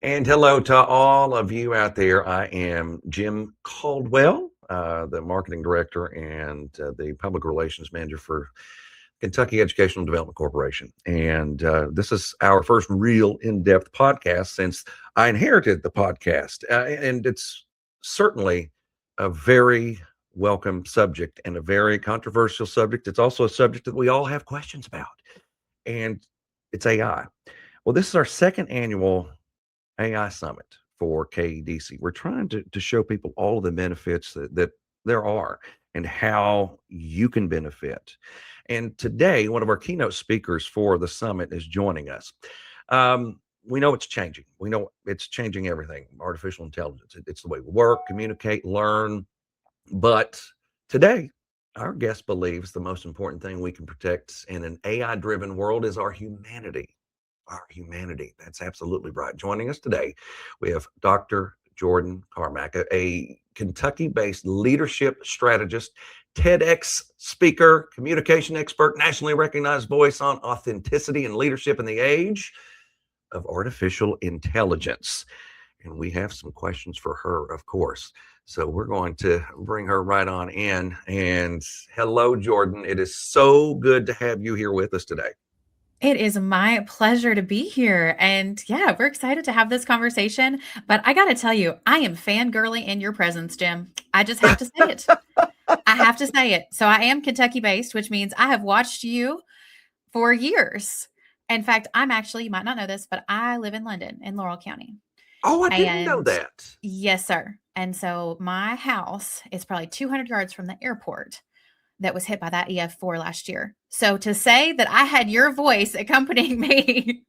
And hello to all of you out there. I am Jim Caldwell, the marketing director and the public relations manager for Kentucky Educational Development Corporation. And this is our first real in-depth podcast since I inherited the podcast. And it's certainly a very welcome subject and a very controversial subject. It's also a subject that we all have questions about, and it's AI. Well, this is our second annual AI Summit for KEDC. We're trying to show people all of the benefits that there are and how you can benefit. And today, one of our keynote speakers for the summit is joining us. We know it's changing. We know it's changing everything. Artificial intelligence. It's the way we work, communicate, learn. But today, our guest believes the most important thing we can protect in an AI-driven world is our humanity. Our humanity. That's absolutely right. Joining us today, we have Dr. Jordyne Carmack, a Kentucky-based leadership strategist, TEDx speaker, communication expert, nationally recognized voice on authenticity and leadership in the age of artificial intelligence. And we have some questions for her, of course. So we're going to bring her right on in. And hello, Jordyne. It is so good to have you here with us today. It is my pleasure to be here. And yeah, we're excited to have this conversation. But I got to tell you, I am fangirling in your presence, Jim. I just have to say it. I have to say it. So I am Kentucky based, which means I have watched you for years. In fact, you might not know this, but I live in London in Laurel County. Oh, I didn't know And that. yes, sir. And so my house is probably 200 yards from the airport that was hit by that EF4 last year. So to say that I had your voice accompanying me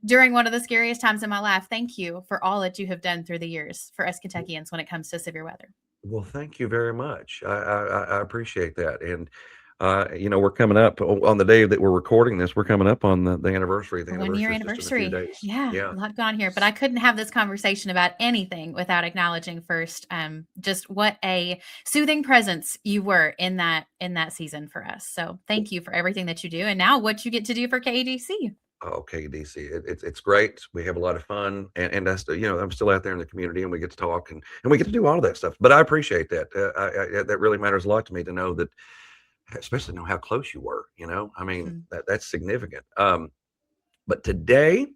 during one of the scariest times in my life, thank you for all that you have done through the years for us Kentuckians when it comes to severe weather. Well, thank you very much. I appreciate that. And, we're coming up on the day that we're recording this, we're coming up on the anniversary. The 1 year anniversary is just in a few anniversary. days. Yeah, Yeah. a lot going on here. But I couldn't have this conversation about anything without acknowledging first just what a soothing presence you were in that season for us. So thank you for everything that you do and now what you get to do for KEDC. Okay, DC. It's great. We have a lot of fun, and that's I'm still out there in the community, and we get to talk, and we get to do all of that stuff. But I appreciate that. That really matters a lot to me to know that, especially know how close you were. I mean Mhm. that's significant. But today,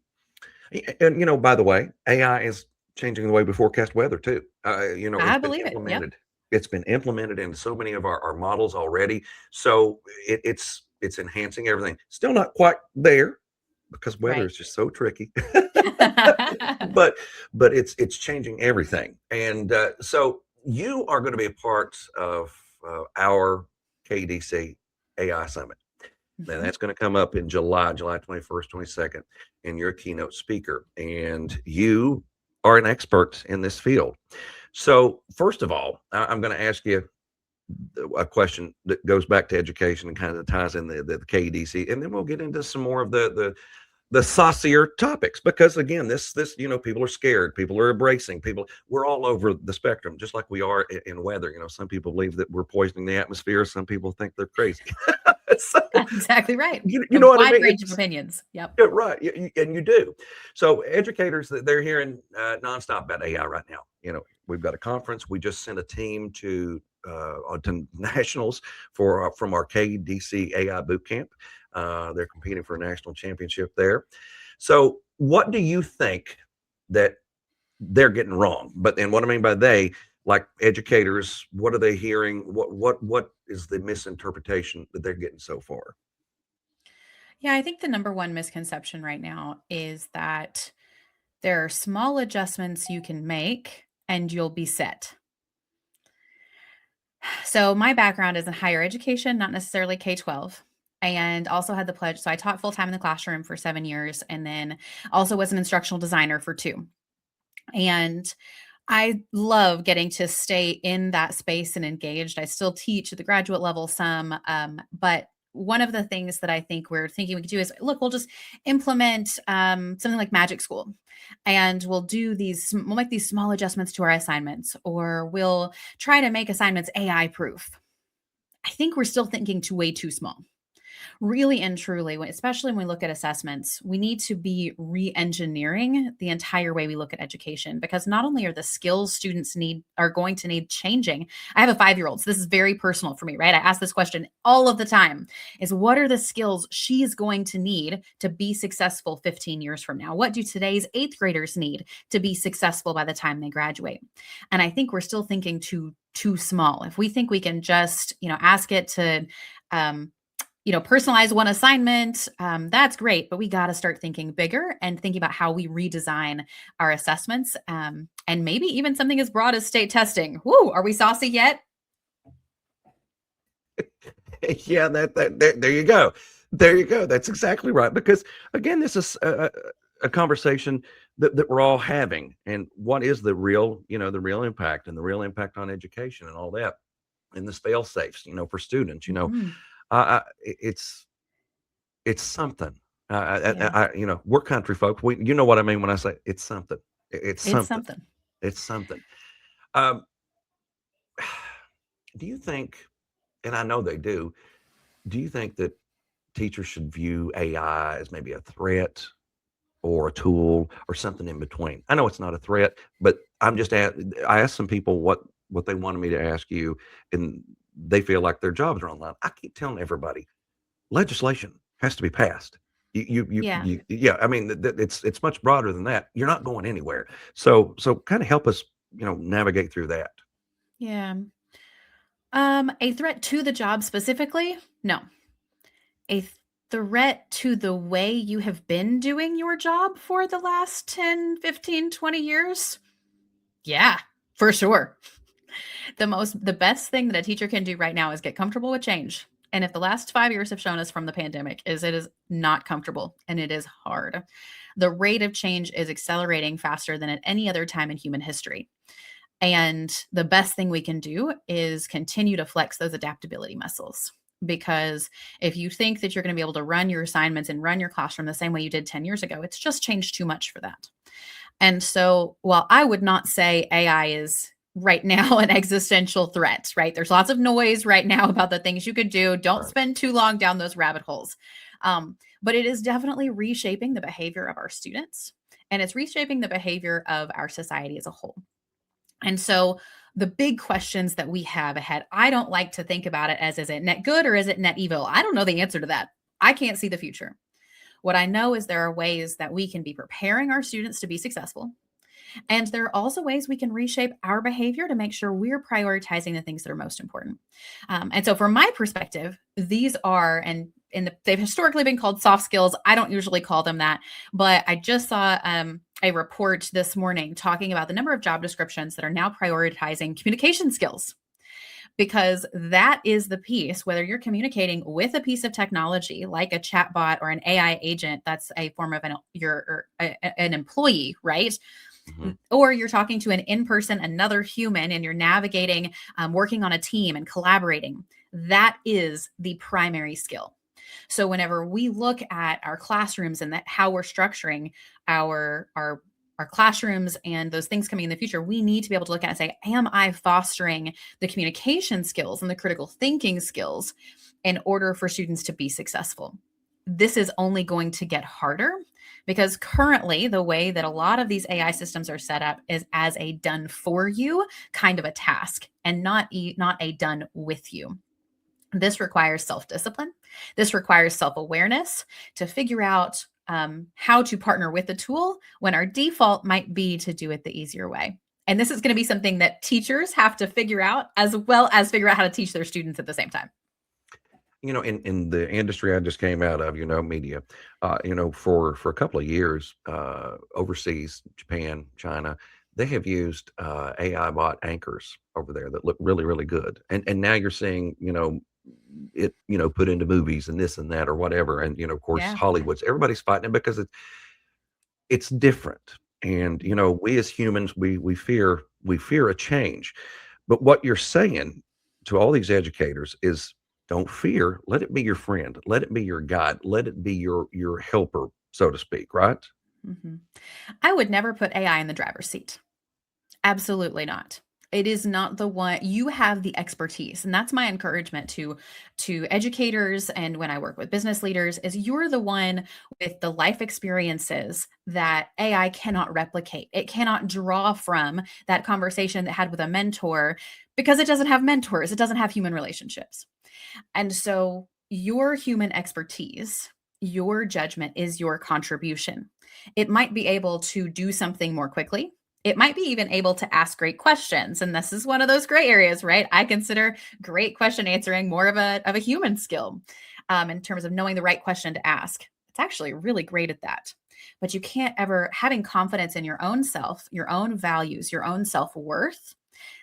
and by the way, AI is changing the way we forecast weather too. It's I been believe it. Yep. implemented. It's been implemented into so many of our models already. So it's enhancing everything. Still not quite there because weather Right. is just so tricky. but but it's changing everything. And so you are going to be a part of our KDC AI Summit. And Mhm. that's going to come up in July 21st, 22nd, and you're a keynote speaker. And you are an expert in this field. So, first of all, I'm going to ask you a question that goes back to education and kind of ties in the KEDC, and then we'll get into some more of the saucier topics, because again, this people are scared, people are embracing, people, we're all over the spectrum, just like we are in weather. Some people believe that we're poisoning the atmosphere, some people think they're crazy. So That's exactly right. you A know what I wide mean. range of opinions. Yep. Yeah, right. And you do. So educators, they're hearing nonstop about AI right now. We've got a conference. We just sent a team to nationals from our KDC AI boot camp. They're competing for a national championship there. So what do you think that they're getting wrong? And what I mean by they, like educators, what are they hearing? What is the misinterpretation that they're getting so far? Yeah, I think the number one misconception right now is that there are small adjustments you can make and you'll be set. So, my background is in higher education, not necessarily K 12, and also had the pledge. So, I taught full time in the classroom for 7 years and then also was an instructional designer for 2. And I love getting to stay in that space and engaged. I still teach at the graduate level some, but one of the things that I think we're thinking we could do is look, we'll just implement something like Magic School, and we'll make these small adjustments to our assignments, or we'll try to make assignments AI proof. I think we're still thinking way too small. Really and truly, especially when we look at assessments, we need to be re-engineering the entire way we look at education, because not only are the skills students need are going to need changing. I have a 5-year-old, so this is very personal for me, right? I ask this question all of the time: is what are the skills she's going to need to be successful 15 years from now? What do today's 8th graders need to be successful by the time they graduate? And I think we're still thinking too small. If we think we can just, ask it to um, personalize one assignment, that's great, but we got to start thinking bigger and thinking about how we redesign our assessments, and maybe even something as broad as state testing. Woo, are we saucy yet? Yeah, there you go. There you go. That's exactly right. Because again, this is a conversation that we're all having. And what is the real impact and the real impact on education and all that, and the fail safes, for students, Mhm. it's something. Yeah, We're country folk. You know what I mean when I say it's something. It's it's something. something. It's something. Um, do you think, and I know they do you think that teachers should view AI as maybe a threat or a tool or something in between? I know it's not a threat, but I asked some people what they wanted me to ask you, and they feel like their jobs are on the line. I keep telling everybody legislation has to be passed. Yeah. Yeah. I mean, it's much broader than that. You're not going anywhere. So kind of help us, navigate through that. Yeah. A threat to the job specifically? No. A threat to the way you have been doing your job for the last 10, 15, 20 years? Yeah, for sure. The best thing that a teacher can do right now is get comfortable with change. And if the last 5 years have shown us from the pandemic, is it is not comfortable and it is hard. The rate of change is accelerating faster than at any other time in human history. And the best thing we can do is continue to flex those adaptability muscles. Because if you think that you're going to be able to run your assignments and run your classroom the same way you did 10 years ago, it's just changed too much for that. And so, while I would not say AI is right now an existential threat, right? There's lots of noise right now about the things you could do. Don't Right. spend too long down those rabbit holes. But it is definitely reshaping the behavior of our students, and it's reshaping the behavior of our society as a whole. And so, the big questions that we have ahead, I don't like to think about it as, is it net good or is it net evil? I don't know the answer to that. I can't see the future. What I know is there are ways that we can be preparing our students to be successful. And there are also ways we can reshape our behavior to make sure we're prioritizing the things that are most important. And so, from my perspective, these are, they've historically been called soft skills. I don't usually call them that, but I just saw a report this morning talking about the number of job descriptions that are now prioritizing communication skills, because that is the piece. Whether you're communicating with a piece of technology like a chatbot or an AI agent, that's a form of an employee, right? Mhm. Or you're talking to an in-person, another human, and you're navigating, working on a team and collaborating. That is the primary skill. So whenever we look at our classrooms and that how we're structuring our classrooms and those things coming in the future, we need to be able to look at and say, am I fostering the communication skills and the critical thinking skills in order for students to be successful? This is only going to get harder, because currently the way that a lot of these AI systems are set up is as a done for you kind of a task, and not a done with you. This requires self discipline. This requires self awareness to figure out how to partner with the tool when our default might be to do it the easier way. And this is going to be something that teachers have to figure out, as well as figure out how to teach their students at the same time. In the industry I just came out of, media, for a couple of years, overseas, Japan, China, they have used AI bot anchors over there that look really, really good. And now you're seeing, it, put into movies and this and that or whatever. And, of course, Yeah. Hollywood's everybody's fighting it because it's different. And, we as humans, we fear a change. But what you're saying to all these educators is don't fear, let it be your friend, let it be your guide, let it be your helper, so to speak, right? Mhm. I would never put AI in the driver's seat. Absolutely not. It is not the one. You have the expertise, and that's my encouragement to educators, and when I work with business leaders, is you're the one with the life experiences that AI cannot replicate. It cannot draw from that conversation that had with a mentor because it doesn't have mentors. It doesn't have human relationships. And so your human expertise, your judgment is your contribution. It might be able to do something more quickly. It might be even able to ask great questions. And this is one of those gray areas, right? I consider great question answering more of a human skill in terms of knowing the right question to ask. It's actually really great at that. But you can't ever, having confidence in your own self, your own values, your own self worth,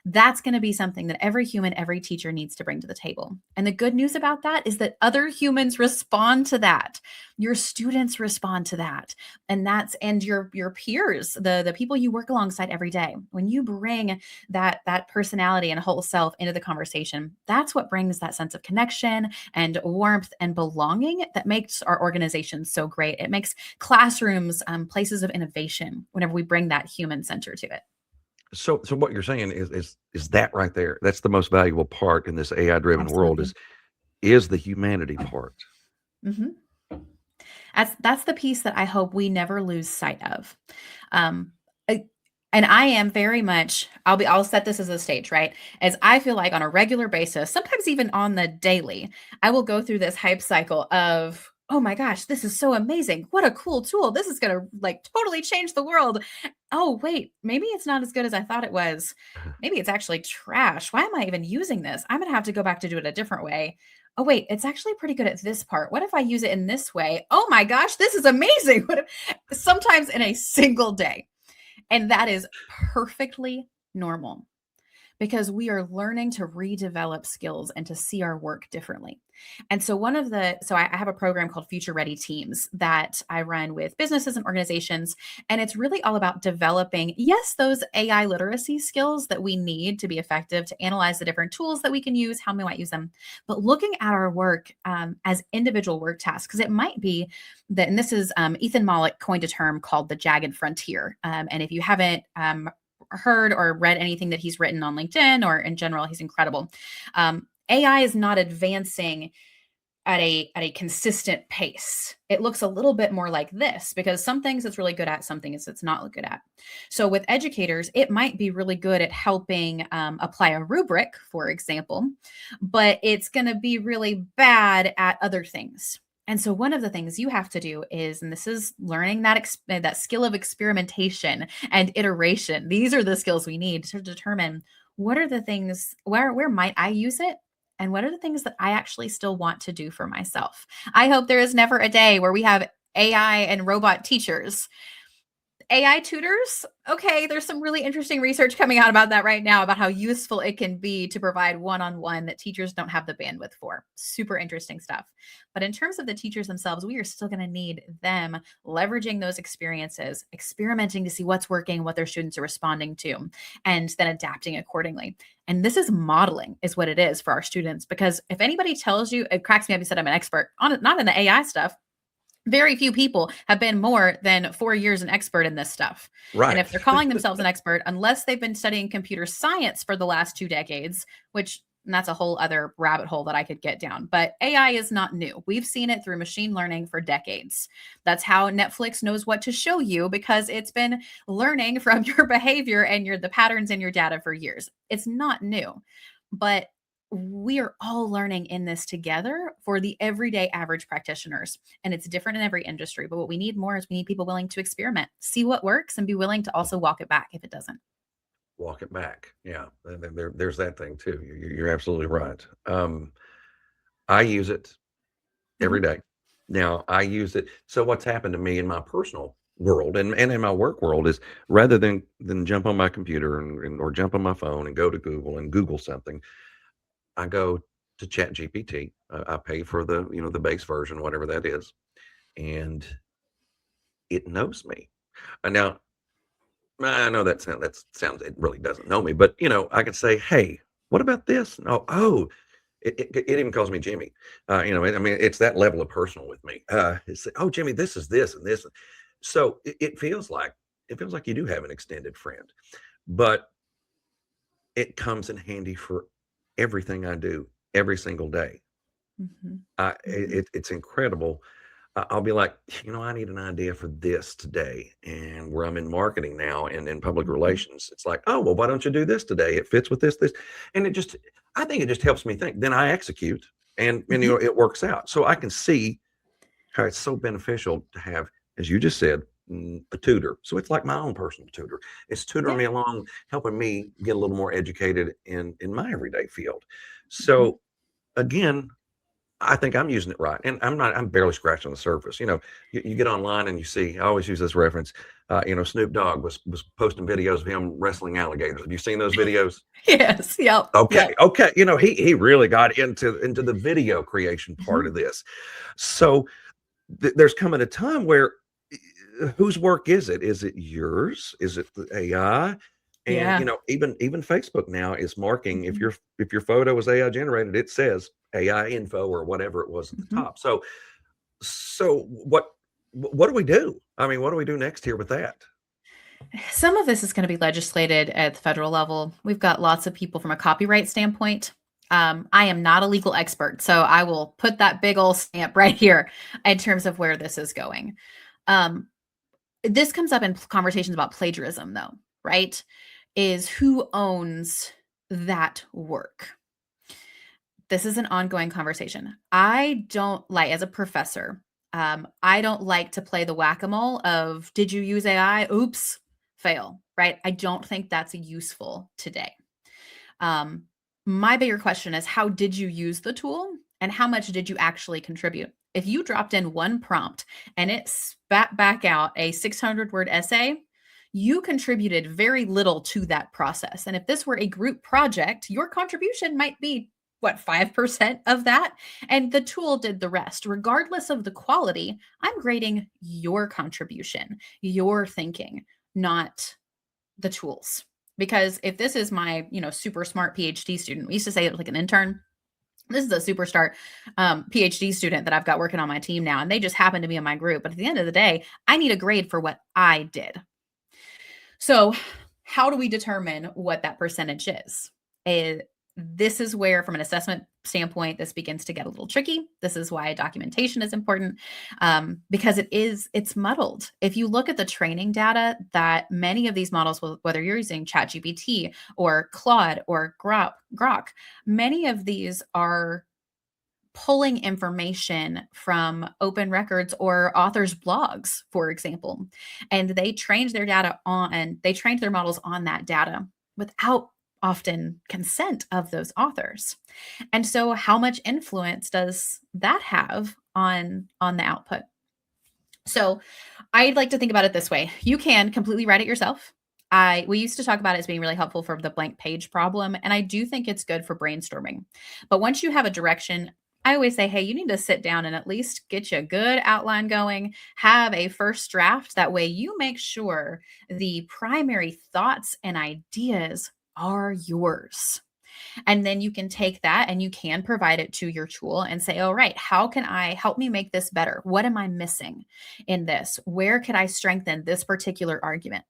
that's going to be something that every human, every teacher needs to bring to the table. And the good news about that is that other humans respond to that. Your students respond to that. And your peers, the people you work alongside every day. When you bring that personality and whole self into the conversation, that's what brings that sense of connection and warmth and belonging that makes our organization so great. It makes classrooms places of innovation whenever we bring that human center to it. So what you're saying is that right there. That's the most valuable part in this AI driven world Absolutely. is the humanity part. Mhm. That's the piece that I hope we never lose sight of. Um, I, and I am very much, I'll set this as a stage, right? As I feel like on a regular basis, sometimes even on the daily, I will go through this hype cycle of, oh my gosh, this is so amazing. What a cool tool. This is going to like totally change the world. Oh, wait, maybe it's not as good as I thought it was. Maybe it's actually trash. Why am I even using this? I'm going to have to go back to do it a different way. Oh, wait, it's actually pretty good at this part. What if I use it in this way? Oh my gosh, this is amazing. What if, sometimes in a single day. And that is perfectly normal because we are learning to redevelop skills and to see our work differently. And so I have a program called Future Ready Teams that I run with businesses and organizations. And it's really all about developing, yes, those AI literacy skills that we need to be effective to analyze the different tools that we can use, how we might use them, but looking at our work as individual work tasks, because it might be that, and this is Ethan Mollick coined a term called the jagged frontier. And if you haven't heard or read anything that he's written on LinkedIn or in general, he's incredible. AI is not advancing at a consistent pace. It looks a little bit more like this because some things it's really good at, some things it's not good at. So with educators, it might be really good at helping apply a rubric, for example, but it's going to be really bad at other things. And so one of the things you have to do is, and this is learning that skill of experimentation and iteration. These are the skills we need to determine what are the things, where might I use it? And what are the things that I actually still want to do for myself? I hope there is never a day where we have AI and robot teachers. AI tutors, okay, there's some really interesting research coming out about that right now about how useful it can be to provide one-on-one that teachers don't have the bandwidth for. Super interesting stuff. But in terms of the teachers themselves, we are still going to need them leveraging those experiences, experimenting to see what's working, what their students are responding to, and then adapting accordingly. And this is modeling is what it is for our students, because if anybody tells you, it cracks me up, you said I'm an expert on it, not in the AI stuff. Very few people have been more than 4 years an expert in this stuff. And Right. if they're calling themselves an expert, unless they've been studying computer science for the last 2 decades, which and that's a whole other rabbit hole that I could get down. But AI is not new. We've seen it through machine learning for decades. That's how Netflix knows what to show you because it's been learning from your behavior and the patterns in your data for years. It's not new. But we are all learning in this together for the everyday average practitioners. And it's different in every industry. But what we need more is we need people willing to experiment, see what works, and be willing to also walk it back if it doesn't. Walk it back. Yeah. There's that thing too. You're absolutely right. I use it every Mhm. day. Now I use it. So what's happened to me in my personal world and in my work world is rather than jump on my computer or jump on my phone and go to Google and Google something, I go to Chat GPT. I pay for the base version, whatever that is, and it knows me. Now I know that sounds it really doesn't know me, but I could say, hey, what about this? Oh, it even calls me Jimmy. I mean, it's that level of personal with me. It's oh Jimmy, this is this and this. So it feels like you do have an extended friend, but it comes in handy for everything I do every single day. Mhm. Mhm. It's incredible. I'll be like, I need an idea for this today. And where I'm in marketing now and in public Mhm. relations, it's like, oh, well, why don't you do this today? It fits with this. And I think it just helps me think. Then I execute and Mhm. it works out. So I can see how it's so beneficial to have, as you just said, a tutor. So it's like my own personal tutor. It's tutoring Yeah. me along, helping me get a little more educated in my everyday field. Mhm. So again, I think I'm using it right, and I'm barely scratching the surface. You get online and you see. I always use this reference. Snoop Dogg was posting videos of him wrestling alligators. Have you seen those videos? Yes. Yep. Okay, Yep. okay. He really got into the video creation part Mhm. of this. So there's coming a time where whose work is it? Is it yours? Is it the AI? And Yeah. even Facebook now is marking Mhm. if your photo is AI generated, it says AI info or whatever it was at the Mhm. top. So what do we do? I mean, what do we do next here with that? Some of this is going to be legislated at the federal level. We've got lots of people from a copyright standpoint. I am not a legal expert, so I will put that big old stamp right here in terms of where this is going. Um, this comes up in conversations about plagiarism, though, right? Is who owns that work? This is an ongoing conversation. I don't like, as a professor, I don't like to play the whack-a-mole of did you use AI? Oops, fail, right? I don't think that's useful today. Um, my bigger question is how did you use the tool and how much did you actually contribute? If you dropped in one prompt and it spat back out a 600-word essay, you contributed very little to that process. And if this were a group project, your contribution might be what, 5% of that? And the tool did the rest. Regardless of the quality, I'm grading your contribution, your thinking, not the tools. Because if this is my, super smart PhD student, we used to say it like an intern. This is a super smart PhD student that I've got working on my team now, and they just happen to be in my group. But at the end of the day, I need a grade for what I did. So, how do we determine what that percentage is? This is where, from an assessment standpoint, this begins to get a little tricky. This is why documentation is important because it's muddled. If you look at the training data that many of these models, whether you're using ChatGPT or Claude or Grok, many of these are pulling information from open records or authors' blogs, for example. And they trained their models on that data without often consent of those authors. And so how much influence does that have on the output? So I'd like to think about it this way. You can completely write it yourself. We used to talk about it as being really helpful for the blank page problem, and I do think it's good for brainstorming. But once you have a direction, I always say, hey, you need to sit down and at least get you a good outline going, have a first draft. That way you make sure the primary thoughts and ideas are yours. And then you can take that and you can provide it to your tool and say, all right, how can I help me make this better? What am I missing in this? Where could I strengthen this particular argument?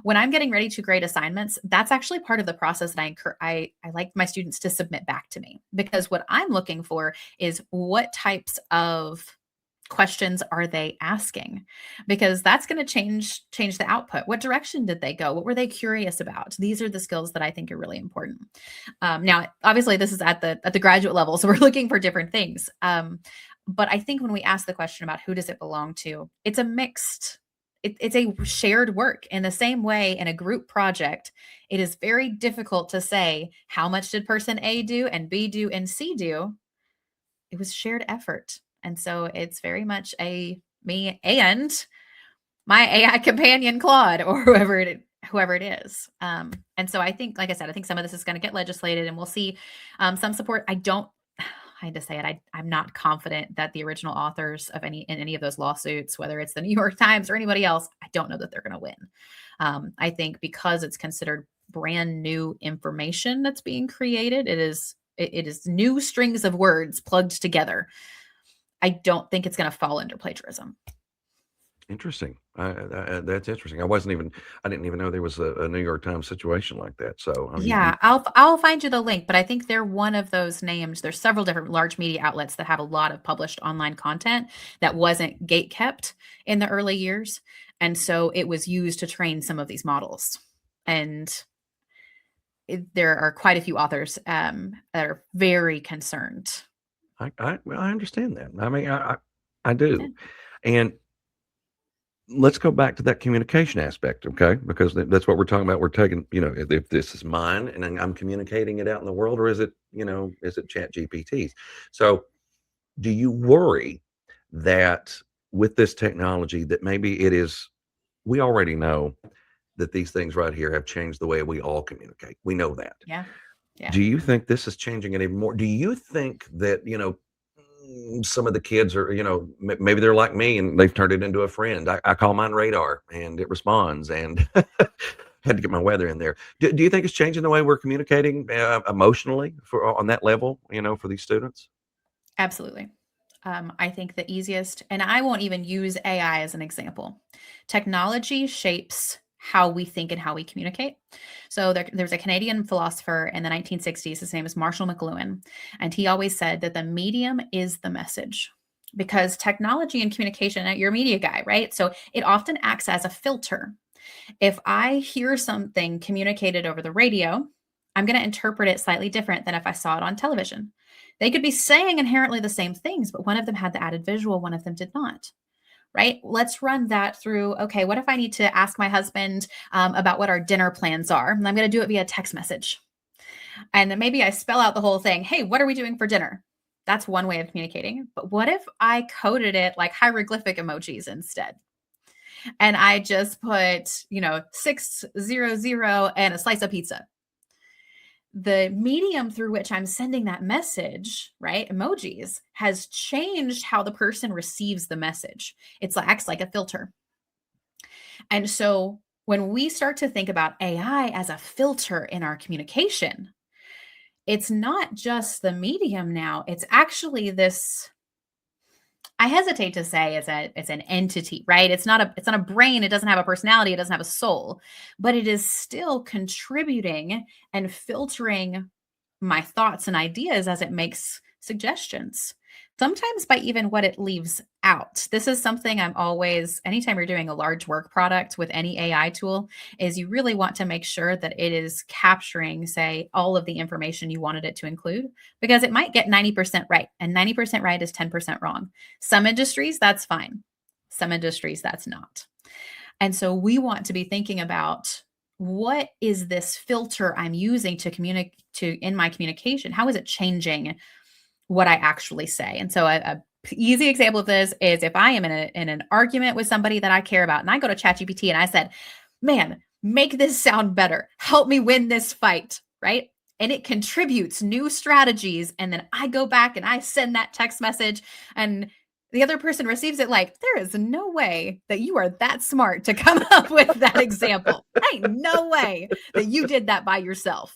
When I'm getting ready to grade assignments, that's actually part of the process that I like my students to submit back to me, because what I'm looking for is what types of questions are they asking, because that's going to change the output. What direction did they go? What were they curious about? These are the skills that I think are really important. Now obviously this is at the graduate level, so we're looking for different things. But I think when we ask the question about who does it belong to, it's a mixed, it's a shared work. In the same way, in a group project, it is very difficult to say how much did person A do and B do and C do. It was shared effort. And so it's very much a me and my AI companion Claude or whoever it is. And so I think, like I said, I think some of this is going to get legislated and we'll see some support. I had to say it. I'm not confident that the original authors of any of those lawsuits, whether it's the New York Times or anybody else, I don't know that they're going to win. I think because it's considered brand new information that's being created, it is new strings of words plugged together. I don't think it's going to fall under plagiarism. Interesting. That's interesting. I didn't even know there was a New York Times situation like that. So Yeah, I'll find you the link, but I think they're one of those names. There's several different large media outlets that have a lot of published online content that wasn't gate kept in the early years, and so it was used to train some of these models. And there are quite a few authors that are very concerned. well, I understand that. I mean, I Yeah. do. And let's go back to that communication aspect, okay? Because that's what we're talking about. We're taking, if this is mine and I'm communicating it out in the world, or is it, is it Chat GPT's? So do you worry that with this technology that maybe it is, we already know that these things right here have changed the way we all communicate. We know that. Yeah. Yeah. Do you think this is changing it even more? Do you think that, some of the kids are, maybe they're like me and they've turned it into a friend. I call mine radar and it responds, and had to get my weather in there. Do you think it's changing the way we're communicating emotionally on that level, for these students? Absolutely. I think the easiest, and I won't even use AI as an example. Technology shapes how we think and how we communicate. So there's a Canadian philosopher in the 1960s. His name is Marshall McLuhan. And he always said that the medium is the message. Because technology and communication, you're a media guy, right? So it often acts as a filter. If I hear something communicated over the radio, I'm going to interpret it slightly different than if I saw it on television. They could be saying inherently the same things, but one of them had the added visual, one of them did not. Right? Let's run that through. Okay, what if I need to ask my husband about what our dinner plans are? And I'm going to do it via text message. And then maybe I spell out the whole thing. Hey, what are we doing for dinner? That's one way of communicating. But what if I coded it like hieroglyphic emojis instead? And I just put, 600 and a slice of pizza. The medium through which I'm sending that message, right? Emojis has changed how the person receives the message. It acts like a filter. And so when we start to think about AI as a filter in our communication, it's not just the medium now, it's actually this. I hesitate to say it's an entity, right? It's not a brain, it doesn't have a personality, it doesn't have a soul, but it is still contributing and filtering my thoughts and ideas as it makes suggestions. Sometimes by even what it leaves out. This is something I'm always, anytime you're doing a large work product with any AI tool, is you really want to make sure that it is capturing, say, all of the information you wanted it to include, because it might get 90% right, and 90% right is 10% wrong. Some industries, that's fine. Some industries, that's not. And so we want to be thinking about, what is this filter I'm using to communicate in my communication? How is it changing what I actually say? And so a easy example of this is if I am in an argument with somebody that I care about, and I go to ChatGPT and I said, man, make this sound better. Help me win this fight, right? And it contributes new strategies. And then I go back and I send that text message, and the other person receives it like, there is no way that you are that smart to come up with that example. Ain't no way that you did that by yourself.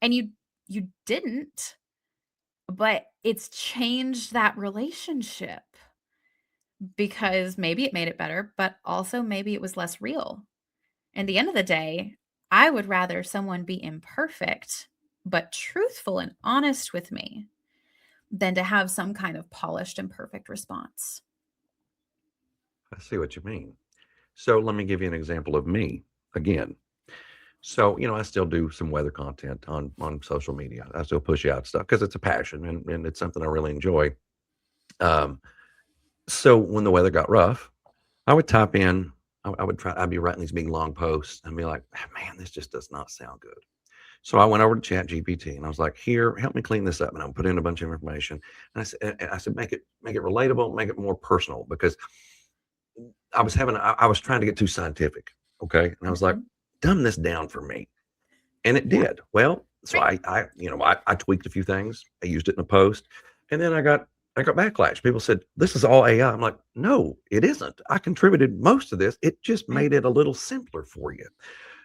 And you didn't, but it's changed that relationship, because maybe it made it better, but also maybe it was less real. At the end of the day, I would rather someone be imperfect, but truthful and honest with me, than to have some kind of polished and perfect response. I see what you mean. So let me give you an example of me again. So, I still do some weather content on social media. I still push out stuff because it's a passion, and it's something I really enjoy. Um, so when the weather got rough, I would type in, I'd be writing these big long posts and be like, man, this just does not sound good. So I went over to Chat GPT and I was like, here, help me clean this up. And I put in a bunch of information. And I said, make it relatable, make it more personal, because I was trying to get too scientific. Okay. And I was like, Mhm. dumb this down for me. And it Yeah. did. Well, so Right. I tweaked a few things. I used it in a post, and then I got backlash. People said, "This is all AI." I'm like, "No, it isn't. I contributed most of this. It just Right. made it a little simpler for you."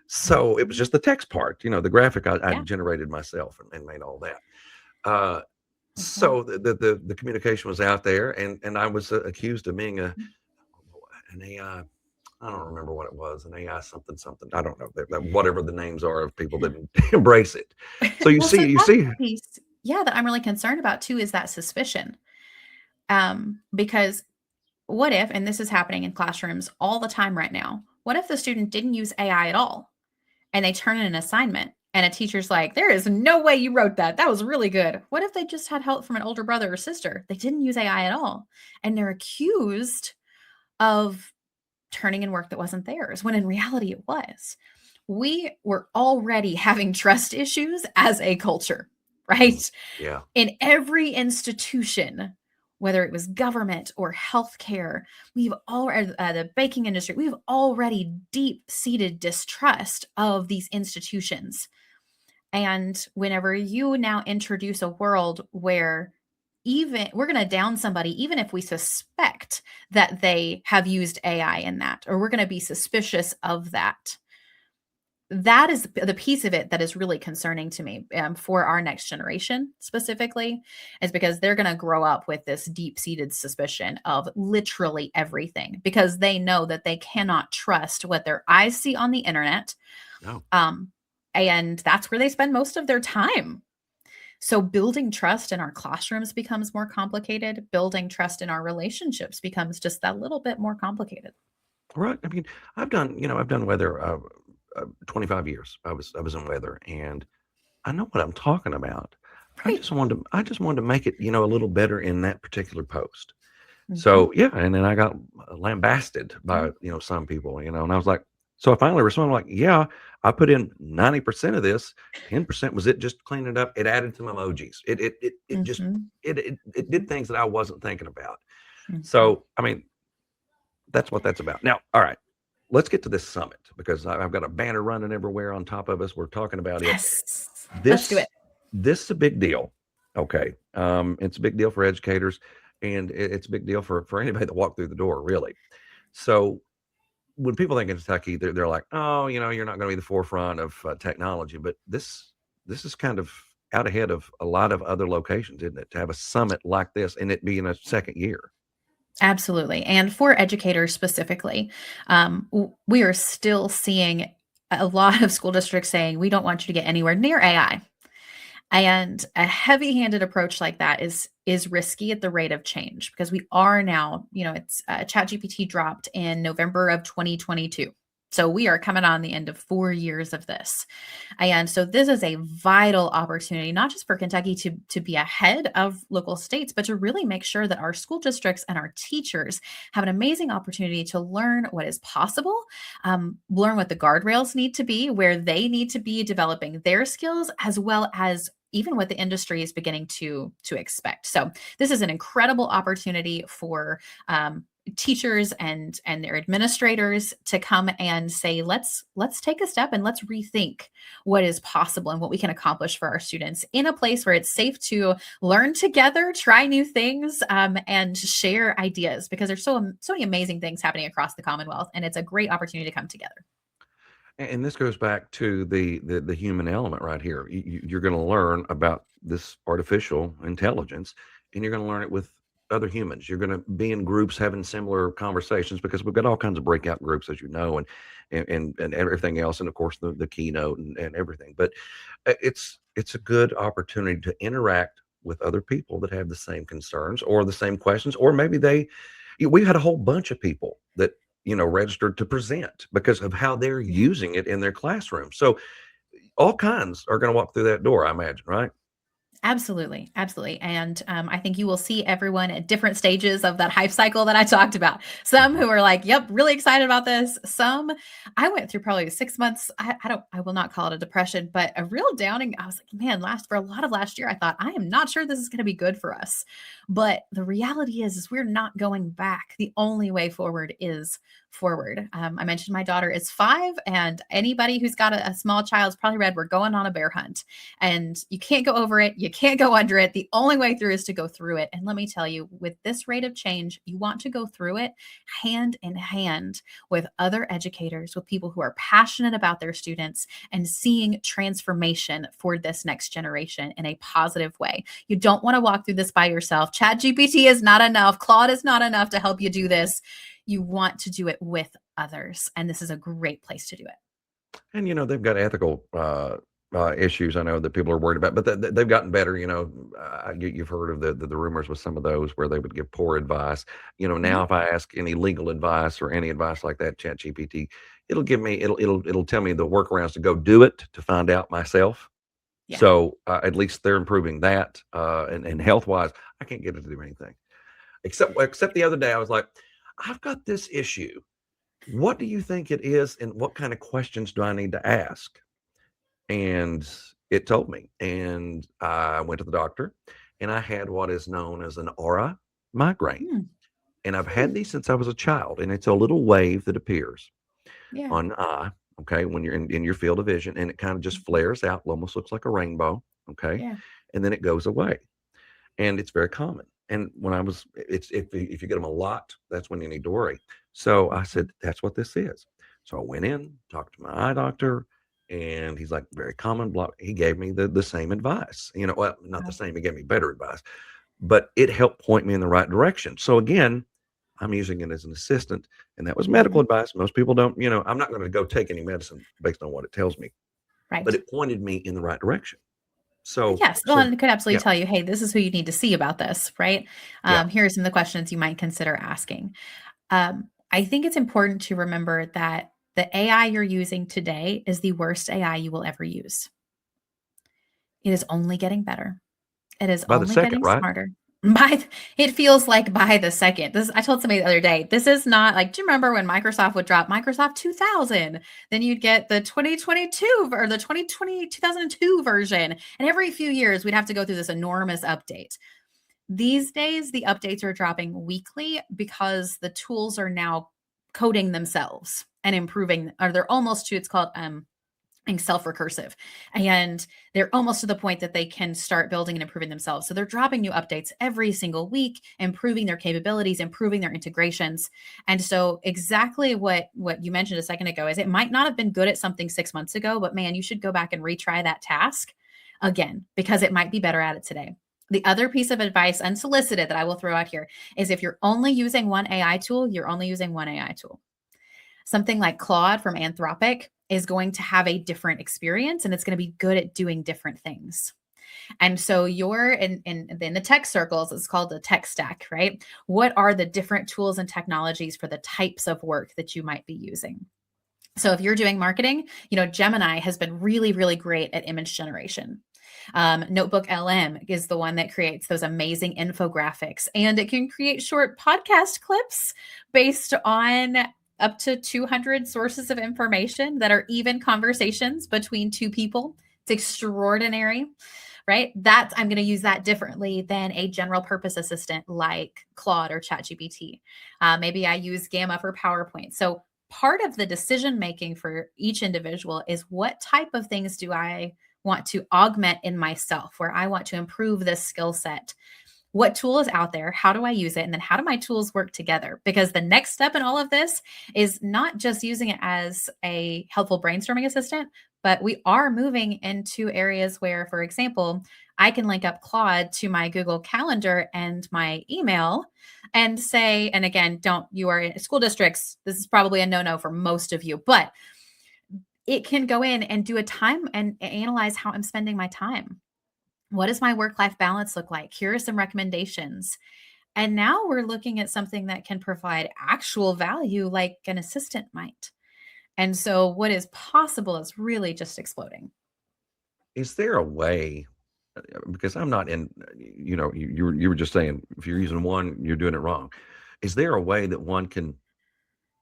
So it was just the text part, the graphic I Yeah. generated myself and made all that. Uh, Mhm. so the communication was out there, and I was accused of being a, an AI. I don't remember what it was, an AI something something. I don't know. Whatever the names are of people that embrace it. So Well, so you that's see, the piece, yeah, that I'm really concerned about too, is that suspicion. Because what if, and this is happening in classrooms all the time right now, what if the student didn't use AI at all and they turn in an assignment and a teacher's like, there is no way you wrote that. That was really good. What if they just had help from an older brother or sister? They didn't use AI at all. And they're accused of turning in work that wasn't theirs, when in reality it was. We were already having trust issues as a culture, right? yeah, In every institution, whether it was government or healthcare, we've already, the baking industry, we've already deep-seated distrust of these institutions. And whenever you now introduce a world where even we're going to down somebody, even if we suspect that they have used AI in that, or we're going to be suspicious of that. That is the piece of it that is really concerning to me, for our next generation specifically, is because they're going to grow up with this deep-seated suspicion of literally everything, because they know that they cannot trust what their eyes see on the internet. no, Um, and that's where they spend most of their time. So building trust in our classrooms becomes more complicated. Building trust in our relationships becomes just that little bit more complicated. right. I mean, I've done weather 25 years. I was in weather, and I know what I'm talking about. Right. I just wanted to make it, a little better in that particular post. Mhm. So yeah, and then I got lambasted Yeah. by some people, and I was like, so I finally responded like, yeah, I put in 90% of this, 10% was it just cleaning it up. It added some emojis. It just Mhm. it did things that I wasn't thinking about. Mhm. So I mean, that's what that's about. Now, all right, let's get to this summit because I've got a banner running everywhere on top of us. We're talking about it. Yes. Let's do This it. this is a big deal. Okay, it's a big deal for educators, and it's a big deal for anybody that walked through the door, really. So when people think of Kentucky, they're like, oh, you're not going to be the forefront of technology, but this is kind of out ahead of a lot of other locations, isn't it? To have a summit like this and it being a second year. Absolutely. And for educators specifically, we are still seeing a lot of school districts saying, we don't want you to get anywhere near AI. And a heavy-handed approach like that is risky at the rate of change, because we are now, it's ChatGPT dropped in November of 2022. So we are coming on the end of 4 years of this. And so this is a vital opportunity, not just for Kentucky to be ahead of local states, but to really make sure that our school districts and our teachers have an amazing opportunity to learn what is possible, learn what the guardrails need to be, where they need to be developing their skills, as well as even what the industry is beginning to expect. So this is an incredible opportunity for teachers and their administrators to come and say, let's take a step and let's rethink what is possible and what we can accomplish for our students in a place where it's safe to learn together, try new things, and share ideas, because there's so many amazing things happening across the Commonwealth, and it's a great opportunity to come together. And this goes back to the human element right here. You're going to learn about this artificial intelligence, and you're going to learn it with other humans. You're going to be in groups having similar conversations because we've got all kinds of breakout groups, as you know, and everything else, and of course the keynote and everything. But it's a good opportunity to interact with other people that have the same concerns or the same questions, or maybe we had a whole bunch of people that registered to present because of how they're using it in their classroom. So all kinds are going to walk through that door, I imagine, right? Absolutely, absolutely. And I think you will see everyone at different stages of that hype cycle that I talked about. Some Mhm. who are like, "Yep, really excited about this." Some, I went through probably 6 months. I will not call it a depression, but a real downing. I was like, "Man, for a lot of last year, I thought I am not sure this is going to be good for us." But the reality is we're not going back. The only way forward is forward. I mentioned my daughter is 5, and anybody who's got a small child's probably read "We're Going on a Bear Hunt." And you can't go over it. You can't go under it. The only way through is to go through it. And let me tell you, with this rate of change, you want to go through it hand in hand with other educators, with people who are passionate about their students and seeing transformation for this next generation in a positive way. You don't want to walk through this by yourself. ChatGPT is not enough. Claude is not enough to help you do this. you want to do it with others. And this is a great place to do it. And they've got ethical issues. I know that people are worried about, but they've gotten better. You've heard of the rumors with some of those where they would give poor advice. Now Mhm. if I ask any legal advice or any advice like that, ChatGPT, it'll tell me the workarounds to go do it to find out myself. Yeah. So at least they're improving that. And health wise, I can't get it to do anything except the other day I was like, I've got this issue. What do you think it is, and what kind of questions do I need to ask? And it told me, and I went to the doctor, and I had what is known as an aura migraine, Mm. and I've Hmm. had these since I was a child, and it's a little wave that appears Yeah. on the eye, okay, when you're in your field of vision, and it kind of just Mhm. flares out, almost looks like a rainbow, okay, Yeah. and then it goes away, and it's very common. And when I was, it's if you get them a lot, that's when you need to worry. So I said, Mhm. that's what this is. So I went in, talked to my eye doctor, and he's like, very common. Blah. He gave me the same advice. Well, not the Wow. same. He gave me better advice, but it helped point me in the right direction. So again, I'm using it as an assistant, and that was medical Mhm. advice. Most people don't. I'm not going to go take any medicine based on what it tells me, but Right. it pointed me in the right direction. So, Yes. Well, so and it could absolutely yeah, tell you, hey, this is who you need to see about this, right? yeah. Here are some of the questions you might consider asking. I think it's important to remember that the AI you're using today is the worst AI you will ever use. It is only getting better. It is By the only second, getting right? smarter. It feels like by the second. This I told somebody the other day. This is not like, do you remember when Microsoft would drop Microsoft 2000? Then you'd get the 2022 or the 2002 version. And every few years we'd have to go through this enormous update. These days the updates are dropping weekly because the tools are now coding themselves and improving, or they're almost to, it's called self-recursive, and they're almost to the point that they can start building and improving themselves. So they're dropping new updates every single week, improving their capabilities, improving their integrations. And so exactly what you mentioned a second ago is, it might not have been good at something 6 months ago, but man, you should go back and retry that task again because it might be better at it today. The other piece of advice, unsolicited, that I will throw out here is, if you're only using one AI tool, you're only using one AI tool. Something like Claude from Anthropic is going to have a different experience, and it's going to be good at doing different things. And so you're in the tech circles, it's called the tech stack, right? What are the different tools and technologies for the types of work that you might be using? So if you're doing marketing, Gemini has been really, really great at image generation. Notebook LM is the one that creates those amazing infographics, and it can create short podcast clips based on up to 200 sources of information that are even conversations between two people. It's extraordinary, right? I'm going to use that differently than a general purpose assistant like Claude or ChatGPT. Maybe I use Gamma for PowerPoint. So part of the decision making for each individual is, what type of things do I want to augment in myself, where I want to improve this skill set? What tool is out there? How do I use it? And then how do my tools work together? Because the next step in all of this is not just using it as a helpful brainstorming assistant, but we are moving into areas where, for example, I can link up Claude to my Google Calendar and my email and say, and again, you are in school districts. This is probably a no-no for most of you, but it can go in and do a time and analyze how I'm spending my time. What does my work life balance look like? Here are some recommendations. And now we're looking at something that can provide actual value like an assistant might. And so what is possible is really just exploding. Is there a way, because I'm not in, you were just saying if you're using one, you're doing it wrong. Is there a way that one can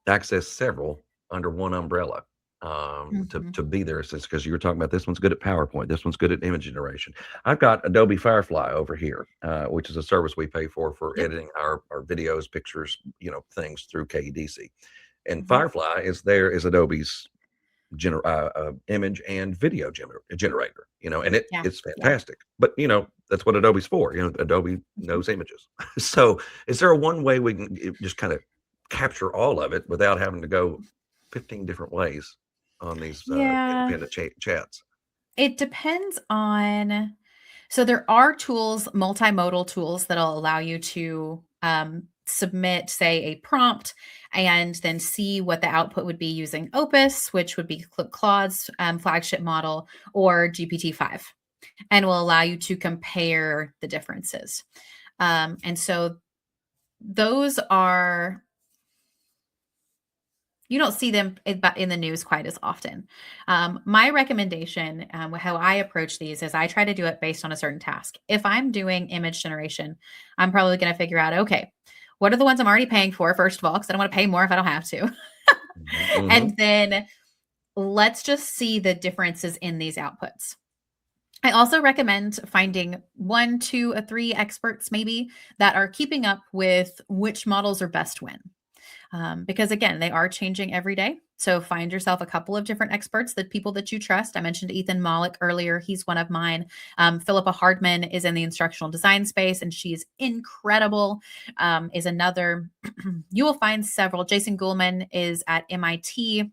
access several under one umbrella, to Mhm. be their assistant? Because you were talking about this one's good at PowerPoint, this one's good at image generation. I've got Adobe Firefly over here, which is a service we pay for Yep. editing our videos, pictures, things through KEDC. And Mhm. Firefly is Adobe's image and video generator, and Yeah. it's Yeah. fantastic. But that's what Adobe's for. Adobe Mhm. knows images. So, is there a one way we can just kind of capture all of it without having to go 15 different ways on these Yeah. independent chats? It depends on, so there are tools, multimodal tools, that'll allow you to submit, say, a prompt and then see what the output would be using Opus, which would be Claude's flagship model, or GPT-5, and will allow you to compare the differences. And so those are, you don't see them in the news quite as often. My recommendation, how I approach these, is I try to do it based on a certain task. If I'm doing image generation, I'm probably going to figure out, okay, what are the ones I'm already paying for, first of all, because I don't want to pay more if I don't have to. Mm-hmm. And then let's just see the differences in these outputs. I also recommend finding 1, 2, or 3 experts maybe that are keeping up with which models are best when. Because again, they are changing every day. So find yourself a couple of different experts, the people that you trust. I mentioned Ethan Malik earlier. He's one of mine. Philippa Hardman is in the instructional design space, and she's incredible, is another. You will find several. Jason Goulman is at MIT.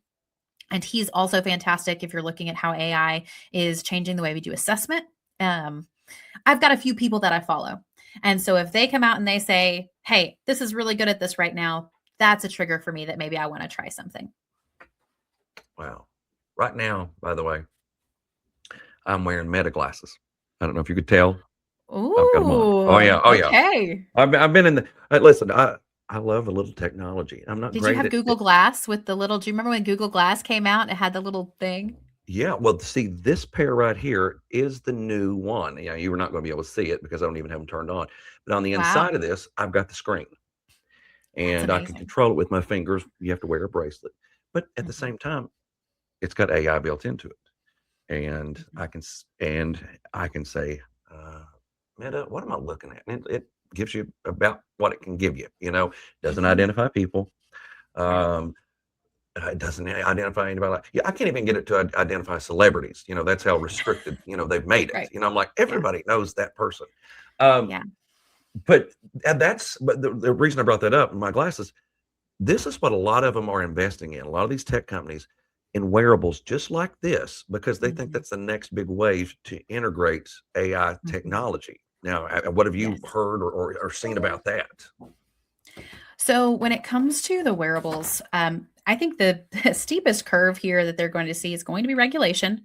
And he's also fantastic if you're looking at how AI is changing the way we do assessment. I've got a few people that I follow. And so if they come out and they say, hey, this is really good at this right now, that's a trigger for me that maybe I want to try something. Wow. Right now, by the way, I'm wearing Meta glasses. I don't know if you could tell. Ooh, I've got them on. Oh yeah. Oh yeah. Okay. I've been in the. Listen, I love a little technology. I'm not Did great you have at Google Glass with the little? Do you remember when Google Glass came out? It had the little thing. Yeah, well, see, this pair right here is the new one. Yeah, you were not going to be able to see it because I don't even have them turned on. But on the Wow, inside of this, I've got the screen, that's and I can amazing. control it with my fingers. You have to wear a bracelet, but at the Mhm, same time, it's got AI built into it, and mhm, I can say, Meta, what am I looking at? And it gives you about what it can give you. Doesn't mhm. identify people. Yeah, Um, it doesn't identify anybody. Yeah, I can't even get it to identify celebrities. That's how restricted, they've made it. right. I'm like, Yeah, everybody knows that person. Um, yeah. but but the reason I brought that up in my glasses, this is what a lot of them are investing in. A lot of these tech companies in wearables just like this, because they think Mhm, that's the next big wave to integrate AI mhm. technology. Now, what have you Yes. heard or seen about that? So when it comes to the wearables, I think the steepest curve here that they're going to see is going to be regulation,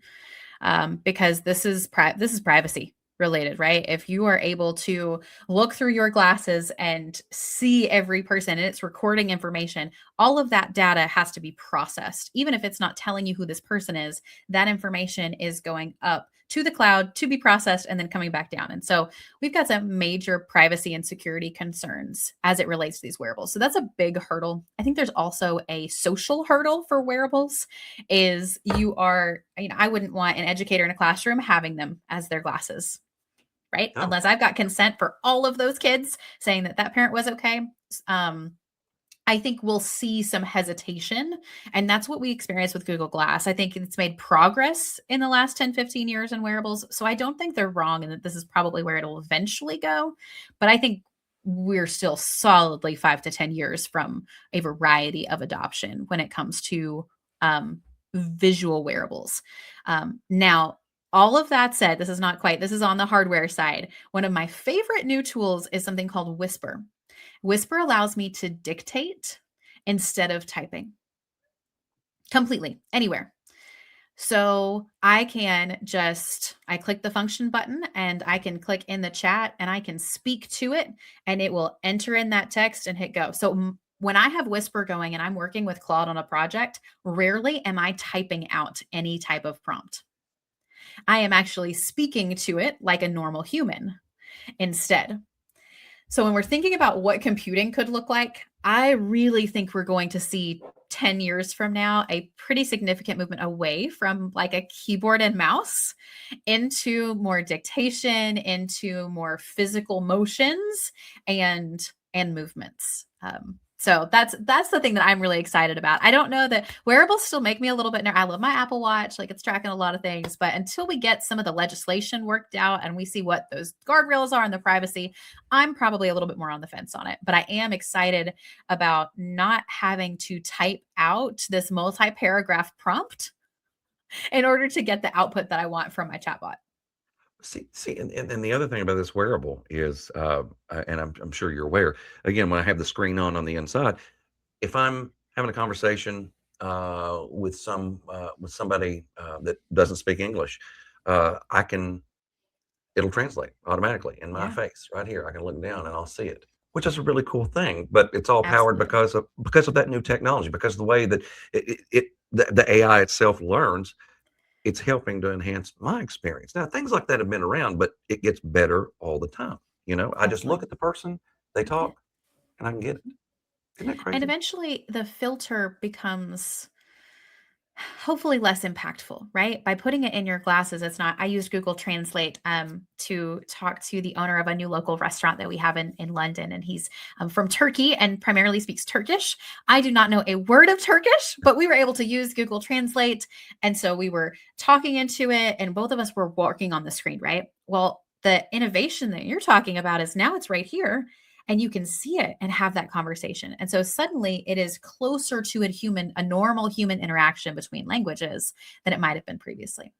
because this is privacy related, right? If you are able to look through your glasses and see every person and it's recording information, all of that data has to be processed. Even if it's not telling you who this person is, that information is going up to the cloud to be processed and then coming back down. And so we've got some major privacy and security concerns as it relates to these wearables. So that's a big hurdle. I think there's also a social hurdle for wearables, is I wouldn't want an educator in a classroom having them as their glasses, right? No. Unless I've got consent for all of those kids saying that that parent was okay. Um, I think we'll see some hesitation. And that's what we experienced with Google Glass. I think it's made progress in the last 10, 15 years in wearables. So I don't think they're wrong and that this is probably where it'll eventually go. But I think we're still solidly 5 to 10 years from a variety of adoption when it comes to visual wearables. Now, all of that said, this is on the hardware side. One of my favorite new tools is something called Whisper. Whisper allows me to dictate instead of typing completely anywhere. So I click the function button and I can click in the chat and I can speak to it and it will enter in that text and hit go. So when I have Whisper going and I'm working with Claude on a project, rarely am I typing out any type of prompt. I am actually speaking to it like a normal human instead. So when we're thinking about what computing could look like, I really think we're going to see 10 years from now a pretty significant movement away from like a keyboard and mouse into more dictation, into more physical motions and movements. So that's the thing that I'm really excited about. I don't know that wearables still make me a little bit I love my Apple Watch, like it's tracking a lot of things, but until we get some of the legislation worked out and we see what those guardrails are and the privacy, I'm probably a little bit more on the fence on it. But I am excited about not having to type out this multi-paragraph prompt in order to get the output that I want from my chatbot. See, and the other thing about this wearable is, and I'm sure you're aware, again, when I have the screen on the inside, if I'm having a conversation with somebody that doesn't speak English, I can it'll translate automatically in my Yeah, face right here. I can look down and I'll see it, which is a really cool thing. But it's all powered absolutely. because of that new technology, because of the way that the AI itself learns. It's helping to enhance my experience. Now, things like that have been around, but it gets better all the time. I just look Absolutely. at the person, they Yeah. talk, and I can get it. Isn't that And crazy? eventually the filter becomes hopefully less impactful, right? By putting it in your glasses, it's not. I used Google Translate to talk to the owner of a new local restaurant that we have in London, and he's from Turkey and primarily speaks Turkish. I do not know a word of Turkish, but we were able to use Google Translate, and so we were talking into it, and both of us were working on the screen, right? Well, the innovation that you're talking about is now it's right here and you can see it and have that conversation. And so suddenly it is closer to a normal human interaction between languages than it might have been previously.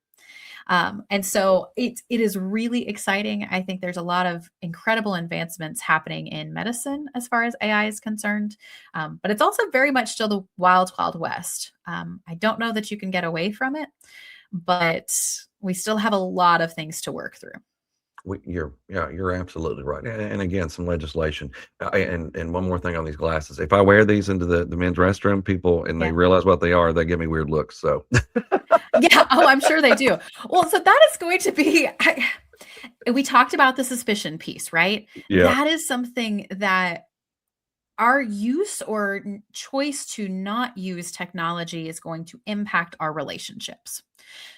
And so it is really exciting. I think there's a lot of incredible advancements happening in medicine as far as AI is concerned, but it's also very much still the wild, wild west. I don't know that you can get away from it, but we still have a lot of things to work through. You're absolutely right. And again, some legislation. And one more thing on these glasses. If I wear these into the men's restroom, people and they Yeah. realize what they are, they give me weird looks. So Yeah. Oh, I'm sure they do. Well, so that is going to be, we talked about the suspicion piece, right? yeah, That is something that our use or choice to not use technology is going to impact our relationships.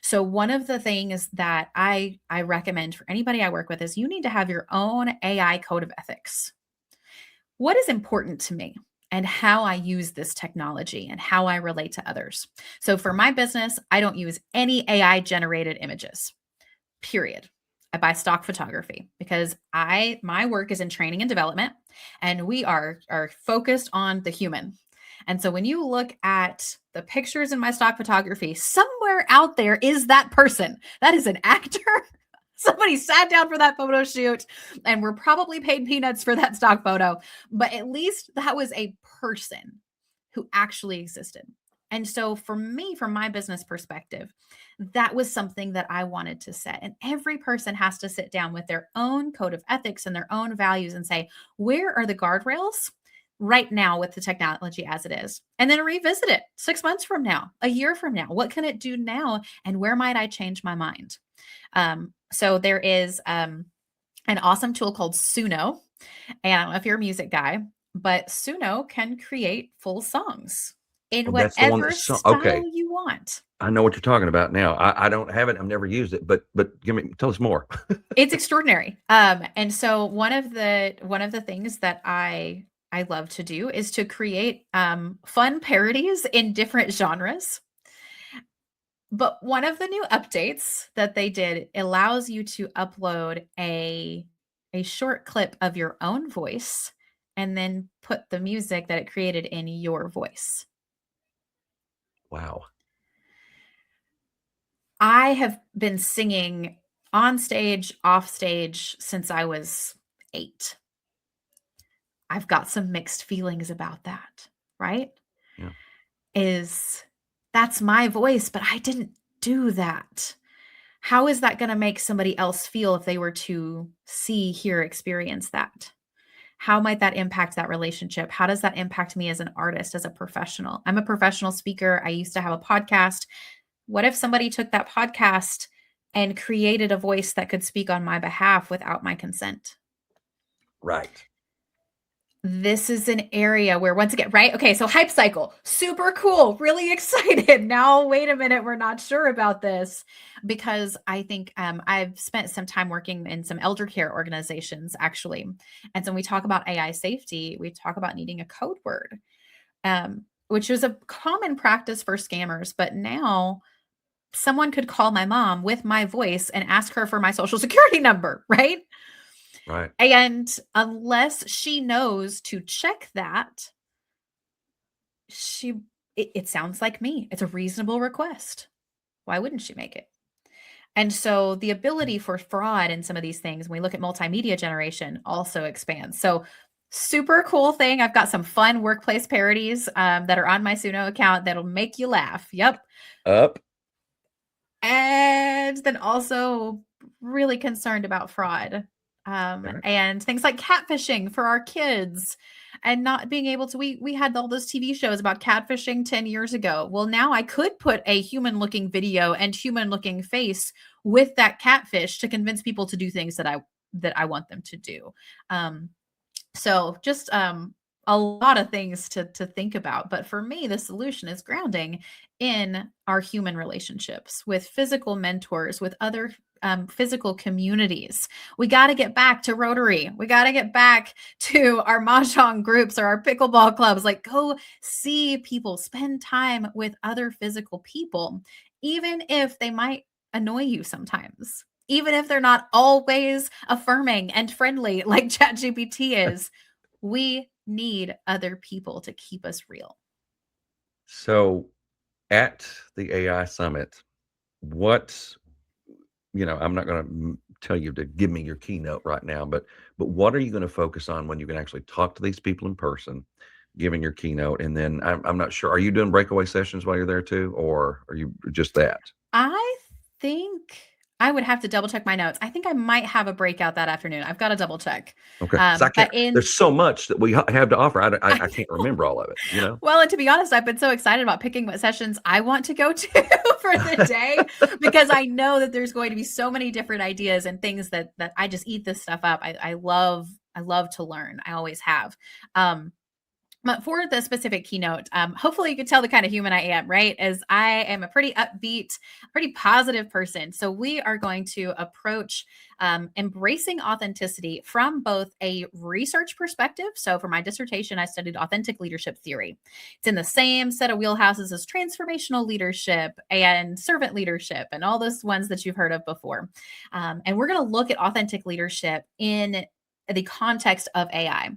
So one of the things that I recommend for anybody I work with is you need to have your own AI code of ethics. What is important to me and how I use this technology and how I relate to others. So for my business, I don't use any AI generated images. Period. I buy stock photography because my work is in training and development and we are focused on the human. And so when you look at the pictures in my stock photography, somewhere out there is that person. That is an actor. Somebody sat down for that photo shoot and we're probably paid peanuts for that stock photo, but at least that was a person who actually existed. And so for me, from my business perspective, that was something that I wanted to set. And every person has to sit down with their own code of ethics and their own values and say, where are the guardrails right now with the technology as it is? And then revisit it 6 months from now, a year from now. What can it do now? And where might I change my mind? So there is an awesome tool called Suno. And I don't know if you're a music guy, but Suno can create full songs in oh, that's the one. whatever So, okay, style you want. I know what you're talking about now. I don't have it. I've never used it, but tell us more. It's extraordinary. And so one of the things that I love to do is to create fun parodies in different genres. But one of the new updates that they did allows you to upload a short clip of your own voice and then put the music that it created in your voice. Wow. I have been singing on stage, off stage since I was 8. I've got some mixed feelings about that, right? Yeah. Is that's my voice, but I didn't do that. How is that gonna make somebody else feel if they were to see, hear, experience that? How might that impact that relationship? How does that impact me as an artist, as a professional? I'm a professional speaker. I used to have a podcast. What if somebody took that podcast and created a voice that could speak on my behalf without my consent? Right. This is an area where once again, right? Okay, so hype cycle, super cool, really excited. Now, wait a minute, we're not sure about this because I think I've spent some time working in some elder care organizations actually. And so when we talk about AI safety, we talk about needing a code word, which is a common practice for scammers. But now someone could call my mom with my voice and ask her for my social security number, right? Right. And unless she knows to check that, she it sounds like me. It's a reasonable request. Why wouldn't she make it? And so the ability for fraud in some of these things, when we look at multimedia generation, also expands. So super cool thing. I've got some fun workplace parodies that are on my Suno account that'll make you laugh. Yep. Up. And then also really concerned about fraud Okay. and things like catfishing for our kids and not being able to we had all those TV shows about catfishing 10 years ago. Well, now I could put a human looking video and human looking face with that catfish to convince people to do things that I want them to do. Um, so just a lot of things to think about. But for me, the solution is grounding in our human relationships with physical mentors, with other physical communities. We got to get back to Rotary. We got to get back to our mahjong groups or our pickleball clubs. Like, go see people, spend time with other physical people, even if they might annoy you sometimes, even if they're not always affirming and friendly like ChatGPT is. We need other people to keep us real. So at the AI Summit, what, I'm not going to tell you to give me your keynote right now, but what are you going to focus on when you can actually talk to these people in person, giving your keynote? And then I'm not sure, are you doing breakaway sessions while you're there too, or are you just that? I think I would have to double check my notes. I think I might have a breakout that afternoon. I've got to double check. Okay. 'Cause I can't, But in there's so much that we have to offer. I can't remember all of it, Well, and to be honest, I've been so excited about picking what sessions I want to go to for the day because I know that there's going to be so many different ideas and things that I just eat this stuff up. I love to learn. I always have. But for the specific keynote, hopefully you could tell the kind of human I am, right? As I am a pretty upbeat, pretty positive person. So we are going to approach embracing authenticity from both a research perspective. So for my dissertation, I studied authentic leadership theory. It's in the same set of wheelhouses as transformational leadership and servant leadership and all those ones that you've heard of before. And we're going to look at authentic leadership in the context of AI.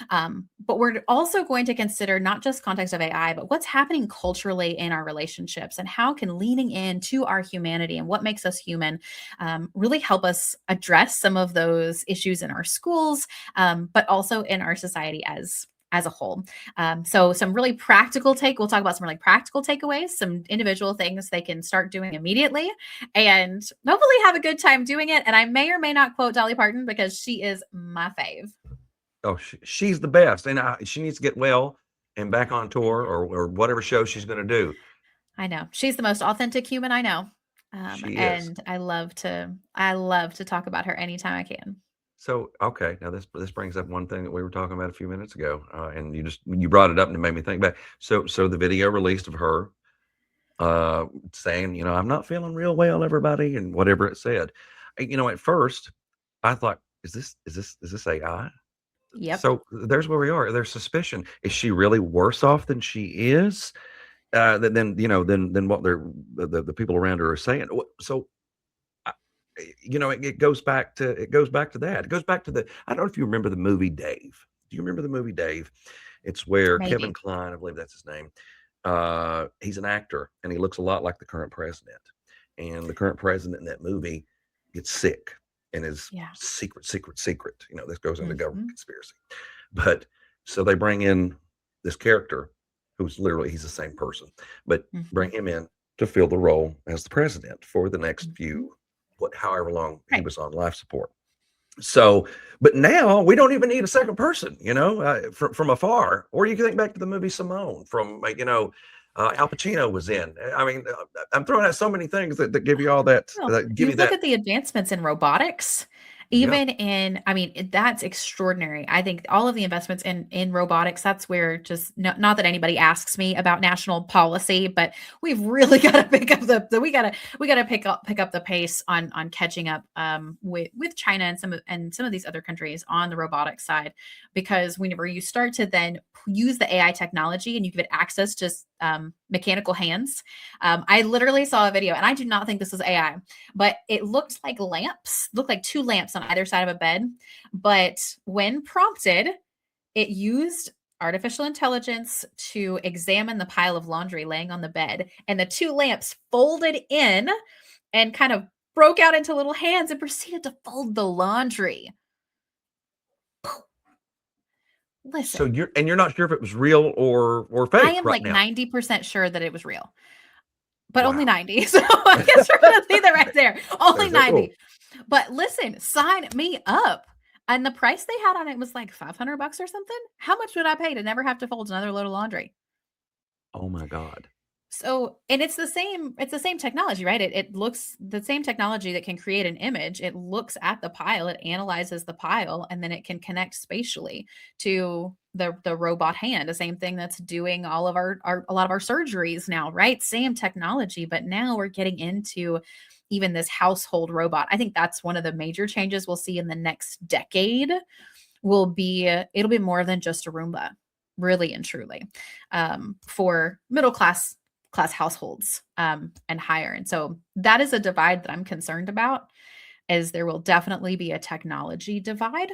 But we're also going to consider not just context of AI, but what's happening culturally in our relationships and how can leaning into our humanity and what makes us human really help us address some of those issues in our schools, but also in our society as a whole. So some really we'll talk about some really practical takeaways, some individual things they can start doing immediately and hopefully have a good time doing it. And I may or may not quote Dolly Parton because she is my fave. Oh, she's the best, and she needs to get well and back on tour or whatever show she's going to do. I know. She's the most authentic human I know. She is. And I love to talk about her anytime I can. So, okay, now this brings up one thing that we were talking about a few minutes ago, and you brought it up and it made me think back. So the video released of her saying, I'm not feeling real well, everybody, and whatever it said. At first I thought, is this AI? Yep. So there's where we are. There's suspicion. Is she really worse off than she is? Than what the people around her are saying. So it goes back to that. It goes back to I don't know if you remember the movie Dave. Do you remember the movie Dave? It's where Kevin Maybe. Kline, I believe that's his name. He's an actor and he looks a lot like the current president. And the current president in that movie gets sick and is Yeah. secret. This goes into government Mhm. conspiracy. But so they bring in this character who's literally he's the same person, but bring Mhm. him in to fill the role as the president for the next Mhm. few however long he Right. was on life support. So, but now we don't even need a second person, from afar. Or you can think back to the movie Simone from, Al Pacino was in. I mean, I'm throwing out so many things that give you all that, Well, give you you look that. at the advancements in robotics, Yeah, even in, I mean, that's extraordinary. I think all of the investments in robotics, that's where just not that anybody asks me about national policy, but we've really got to pick up we got to pick up the pace on catching up with China and some of these other countries on the robotics side, because whenever you start to then use the AI technology and you give it access to mechanical hands. I literally saw a video, and I do not think this was AI, but it looked like two lamps on either side of a bed. But when prompted, it used artificial intelligence to examine the pile of laundry laying on the bed, and the two lamps folded in and kind of broke out into little hands and proceeded to fold the laundry. So Listen, you're not sure if it was real or I fake am right like now. 90% sure that it was real, but only Wow. 90. So I guess we're going to leave that right there. Only Is that cool? 90. But listen, sign me up. And the price they had on it was like $500 or something. How much would I pay to never have to fold another load of laundry? Oh my God. So, and it's the same technology, right? It looks the same technology that can create an image. It looks at the pile, it analyzes the pile, and then it can connect spatially to the robot hand. The same thing that's doing all of our a lot of our surgeries now, right? Same technology, but now we're getting into even this household robot. I think that's one of the major changes we'll see in the next decade will be it'll be more than just a Roomba, really and truly, for middle class households and higher. And so that is a divide that I'm concerned about, as there will definitely be a technology divide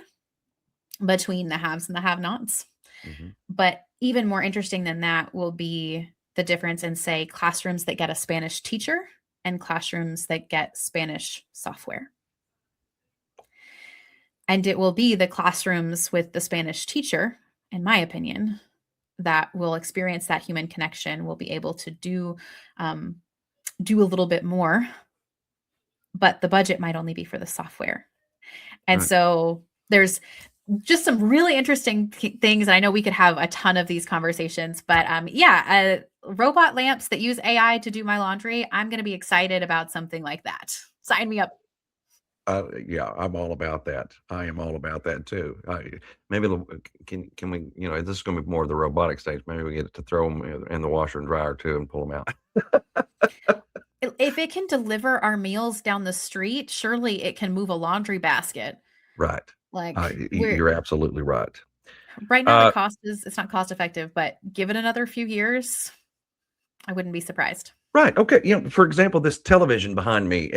between the haves and the have-nots. Mhm. But even more interesting than that will be the difference in, say, classrooms that get a Spanish teacher and classrooms that get Spanish software. And it will be the classrooms with the Spanish teacher, in my opinion, that will experience that human connection, will be able to um, do a little bit more, but the budget might only be for the software. And Right. so there's just some really interesting things. And I know we could have a ton of these conversations, but yeah, robot lamps that use AI to do my laundry. I'm going to be excited about something like that. Sign me up. Yeah, I'm all about that. I am all about that too. Maybe can we, this is going to be more of the robotic stage. Maybe we get to throw them in the washer and dryer too and pull them out. If it can deliver our meals down the street, surely it can move a laundry basket. Right. Like we're You're absolutely right. right now, the Uh, cost is it's not cost effective, but give it another few years, I wouldn't be surprised. right. Okay. For example, this television behind me,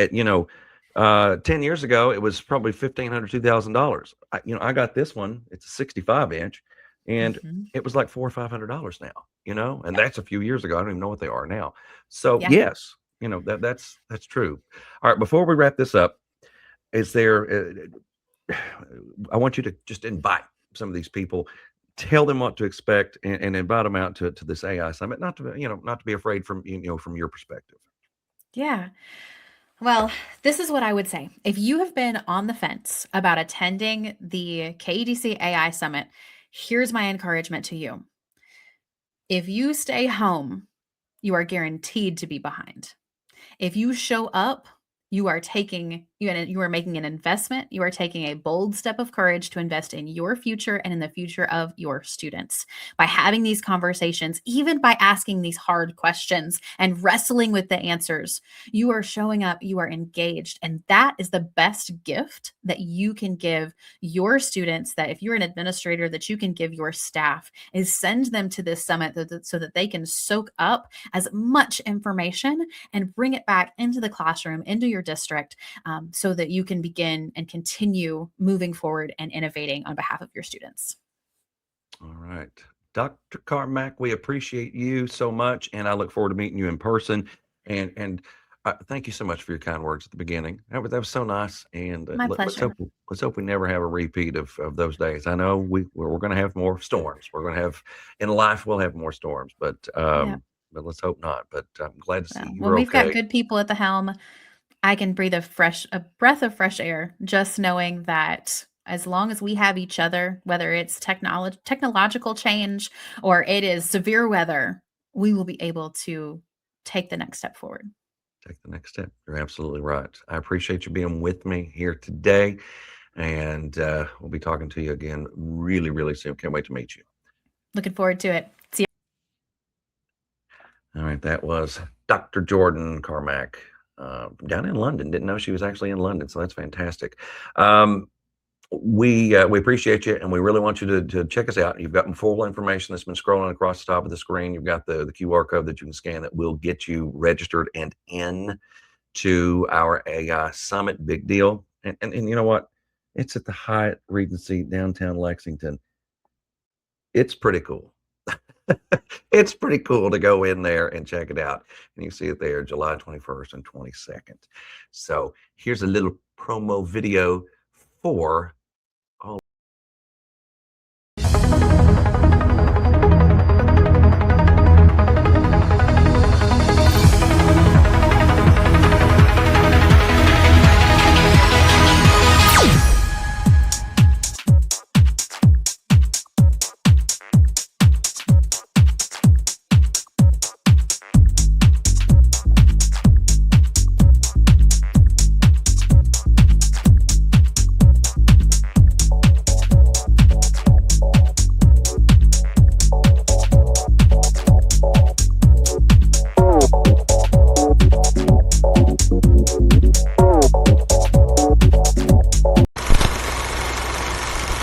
10 years ago, it was probably $1,500, $2,000. I got this one. It's a 65 inch, and Mhm. it was like $400 or $500 now. And Yep. that's a few years ago. I don't even know what they are now. So Yeah. yes, that's true. All right. Before we wrap this up, is there? I want you to just invite some of these people, tell them what to expect, and invite them out to this AI summit. Not to be afraid from from your perspective. Yeah. Well, this is what I would say. If you have been on the fence about attending the KEDC AI Summit, here's my encouragement to you. If you stay home, you are guaranteed to be behind. If you show up, you are making an investment. You are taking a bold step of courage to invest in your future and in the future of your students. By having these conversations, even by asking these hard questions and wrestling with the answers, you are showing up, you are engaged, and that is the best gift that you can give your students, that if you're an administrator that you can give your staff, is send them to this summit so that they can soak up as much information and bring it back into the classroom, into your district, so that you can begin and continue moving forward and innovating on behalf of your students. All right. Dr. Carmack, we appreciate you so much, and I look forward to meeting you in person. And thank you so much for your kind words at the beginning. That was so nice. And My let's pleasure. hope we never have a repeat of those days. I know we're going to have more storms. We're going to have in life we'll have more storms, Yeah. but let's hope not. But I'm glad to see Well, you when were we've got okay. good people at the helm, I can breathe a breath of fresh air, just knowing that as long as we have each other, whether it's technological change or it is severe weather, we will be able to take the next step forward. Take the next step. You're absolutely right. I appreciate you being with me here today. And we'll be talking to you again really, really soon. Can't wait to meet you. Looking forward to it. See All right, that was Dr. Jordyne Carmack down in London. Didn't know she was actually in London, so that's fantastic. Um, we appreciate you, and we really want you to check us out. You've got full information that's been scrolling across the top of the screen. You've got the QR code that you can scan that will get you registered and in to our AI Summit. Big deal. And you know what? It's at the Hyatt Regency downtown Lexington. It's pretty cool. It's pretty cool to go in there and check it out. And you see it there, July 21st and 22nd. So here's a little promo video for